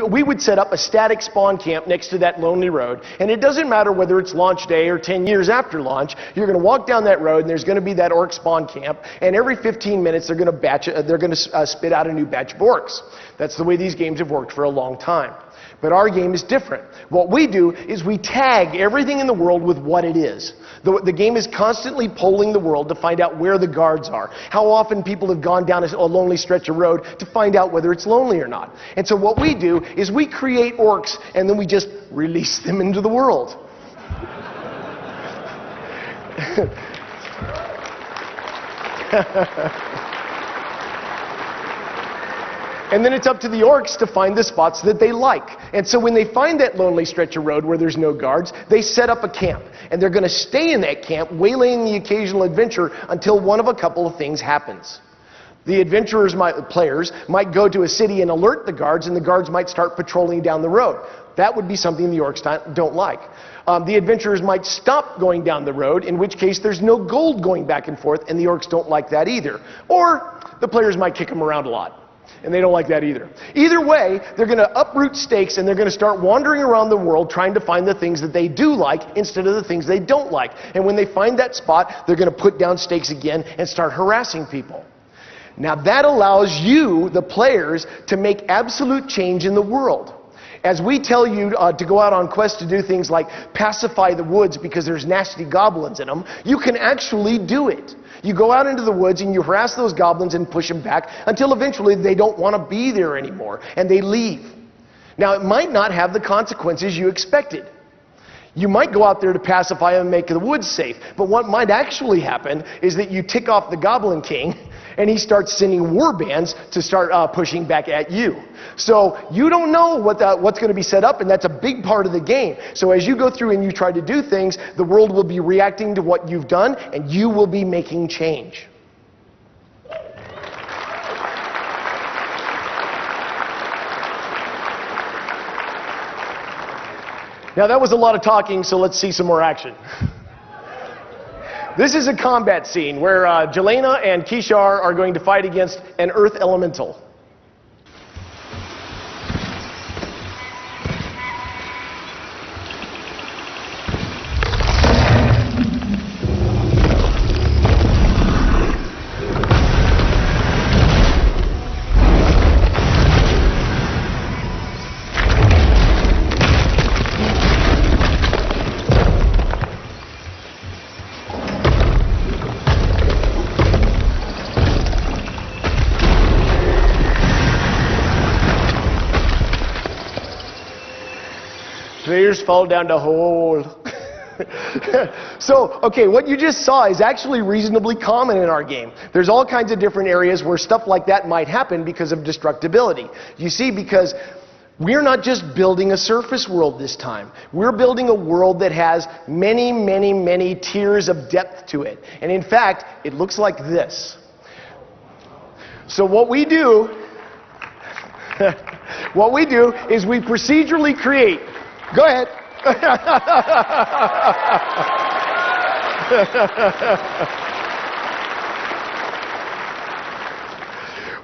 we would set up a static spawn camp next to that lonely road, and it doesn't matter whether it's launch day or 10 years after launch, you're going to walk down that road and there's going to be that orc spawn camp, and every 15 minutes they're going to spit out a new batch of orcs. That's the way these games have worked for a long time. But our game is different. What we do is we tag everything in the world with what it is. The game is constantly polling the world to find out where the guards are. How often people have gone down a lonely stretch of road to find out whether it's lonely or not. And so what we do is we create orcs and then we just release them into the world. And then it's up to the orcs to find the spots that they like. And so when they find that lonely stretch of road where there's no guards, they set up a camp. And they're going to stay in that camp, waylaying the occasional adventurer until one of a couple of things happens. The players might go to a city and alert the guards, and the guards might start patrolling down the road. That would be something the orcs don't like. The adventurers might stop going down the road, in which case there's no gold going back and forth, and the orcs don't like that either. Or the players might kick them around a lot. And they don't like that either. Either way, they're going to uproot stakes and they're going to start wandering around the world trying to find the things that they do like instead of the things they don't like. And when they find that spot, they're going to put down stakes again and start harassing people. Now that allows you, the players, to make absolute change in the world. As we tell you to go out on quests to do things like pacify the woods because there's nasty goblins in them, you can actually do it. You go out into the woods and you harass those goblins and push them back until eventually they don't want to be there anymore and they leave. Now it might not have the consequences you expected. You might go out there to pacify them and make the woods safe, but what might actually happen is that you tick off the Goblin King and he starts sending war bands to start pushing back at you. So you don't know what's going to be set up, and that's a big part of the game. So as you go through and you try to do things, the world will be reacting to what you've done, and you will be making change. Now that was a lot of talking, so let's see some more action. This is a combat scene where Jelena and Kishar are going to fight against an earth elemental. Players fall down the hole. So, okay, what you just saw is actually reasonably common in our game. There's all kinds of different areas where stuff like that might happen because of destructibility. You see, because we're not just building a surface world this time. We're building a world that has many, many, many tiers of depth to it. And in fact, it looks like this. So what we do is we procedurally create. Go ahead.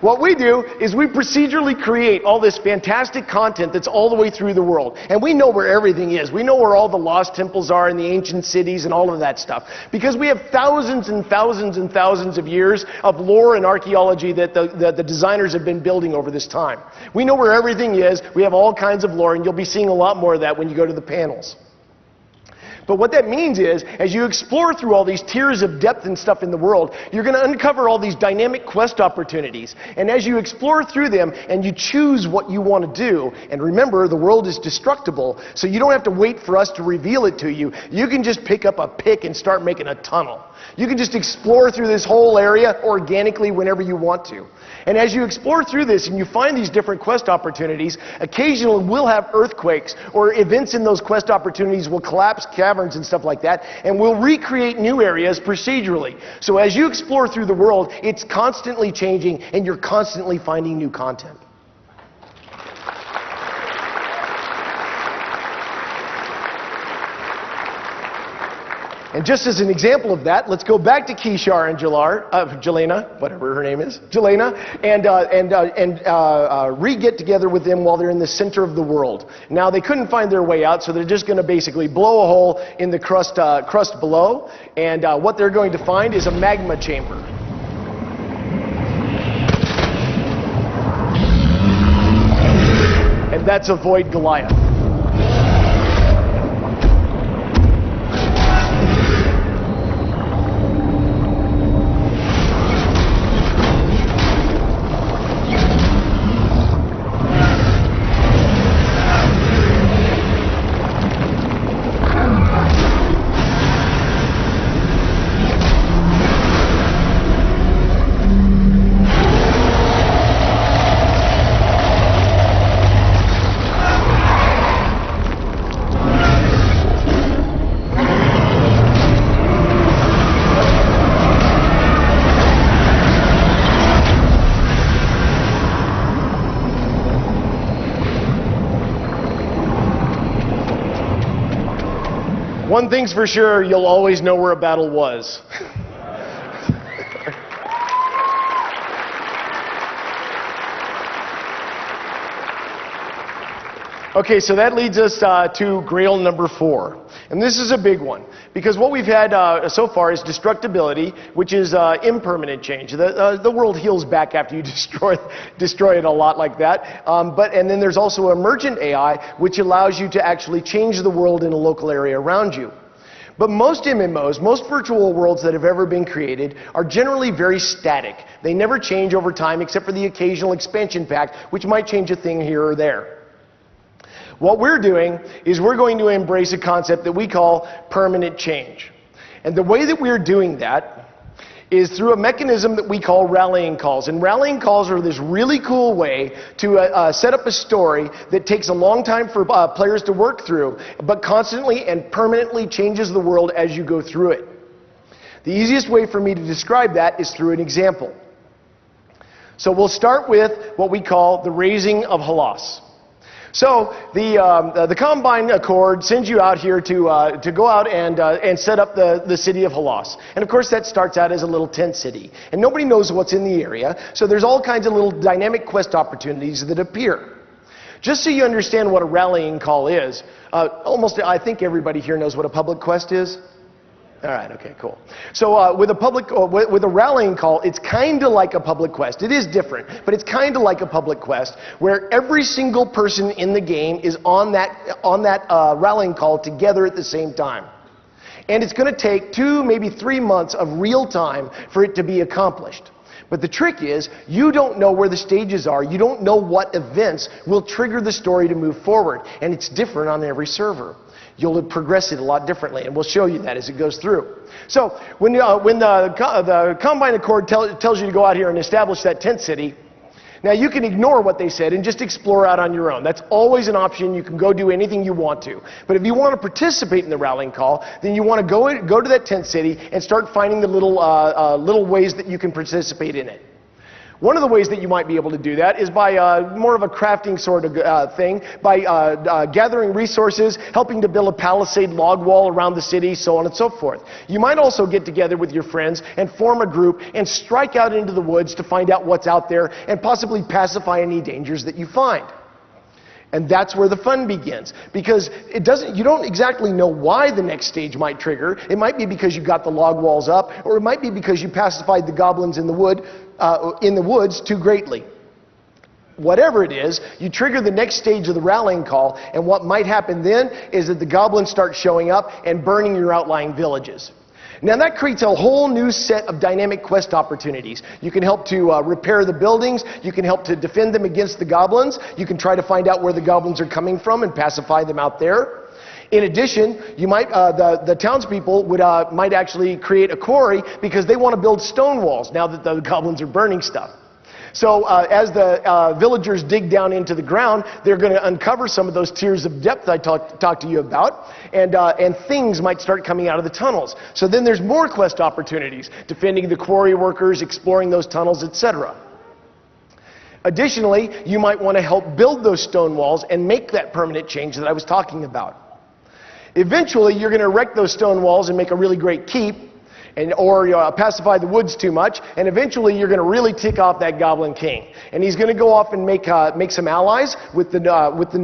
What we do is we procedurally create all this fantastic content that's all the way through the world. And we know where everything is. We know where all the lost temples are and the ancient cities and all of that stuff. Because we have thousands and thousands and thousands of years of lore and archaeology that the designers have been building over this time. We know where everything is. We have all kinds of lore, and you'll be seeing a lot more of that when you go to the panels. But what that means is, as you explore through all these tiers of depth and stuff in the world, you're going to uncover all these dynamic quest opportunities. And as you explore through them and you choose what you want to do, and remember, the world is destructible, so you don't have to wait for us to reveal it to you. You can just pick up a pick and start making a tunnel. You can just explore through this whole area organically whenever you want to. And as you explore through this and you find these different quest opportunities, occasionally we'll have earthquakes or events in those quest opportunities will collapse caverns and stuff like that, and we'll recreate new areas procedurally. So as you explore through the world, it's constantly changing and you're constantly finding new content. And just as an example of that, let's go back to Kishar and Jelena, whatever her name is, Jelena, and re-get together with them while they're in the center of the world. Now, they couldn't find their way out, so they're just going to basically blow a hole in the crust below, and what they're going to find is a magma chamber. And that's Avoid Goliath. One thing's for sure, you'll always know where a battle was. Okay, so that leads us to Grail number 4. And this is a big one, because what we've had so far is destructibility, which is impermanent change. The world heals back after you destroy it a lot like that. And then there's also emergent AI, which allows you to actually change the world in a local area around you. But most MMOs, most virtual worlds that have ever been created, are generally very static. They never change over time, except for the occasional expansion pack, which might change a thing here or there. What we're doing is we're going to embrace a concept that we call permanent change. And the way that we're doing that is through a mechanism that we call rallying calls. And rallying calls are this really cool way to set up a story that takes a long time for players to work through, but constantly and permanently changes the world as you go through it. The easiest way for me to describe that is through an example. So we'll start with what we call the Raising of Halas. So the Combine Accord sends you out here to go out and set up the city of Halas. And of course that starts out as a little tent city. And nobody knows what's in the area, so there's all kinds of little dynamic quest opportunities that appear. Just so you understand what a rallying call is, I think everybody here knows what a public quest is. All right, okay, cool. So with a rallying call, it's kind of like a public quest. It is different, but it's kind of like a public quest where every single person in the game is on that rallying call together at the same time. And it's going to take 2, maybe 3 months of real time for it to be accomplished. But the trick is, you don't know where the stages are. You don't know what events will trigger the story to move forward. And it's different on every server. You'll progress it a lot differently, and we'll show you that as it goes through. So when the Combine Accord tells you to go out here and establish that tent city, now you can ignore what they said and just explore out on your own. That's always an option. You can go do anything you want to. But if you want to participate in the rallying call, then you want to go to that tent city and start finding the little ways that you can participate in it. One of the ways that you might be able to do that is by more of a crafting sort of thing, by gathering resources, helping to build a palisade log wall around the city, so on and so forth. You might also get together with your friends and form a group and strike out into the woods to find out what's out there and possibly pacify any dangers that you find. And that's where the fun begins, because you don't exactly know why the next stage might trigger. It might be because you got the log walls up, or it might be because you pacified the goblins in the woods too greatly. Whatever it is, you trigger the next stage of the rallying call, and what might happen then is that the goblins start showing up and burning your outlying villages. Now that creates a whole new set of dynamic quest opportunities. You can help to repair the buildings, you can help to defend them against the goblins, you can try to find out where the goblins are coming from and pacify them out there. In addition, you might, the townspeople might actually create a quarry because they want to build stone walls now that the goblins are burning stuff. So as the villagers dig down into the ground, they're going to uncover some of those tiers of depth I talked to you about, and things might start coming out of the tunnels. So then there's more quest opportunities, defending the quarry workers, exploring those tunnels, etc. Additionally, you might want to help build those stone walls and make that permanent change that I was talking about. Eventually, you're going to erect those stone walls and make a really great keep, or pacify the woods too much, and eventually you're going to really tick off that Goblin King. And he's going to go off and make some allies with the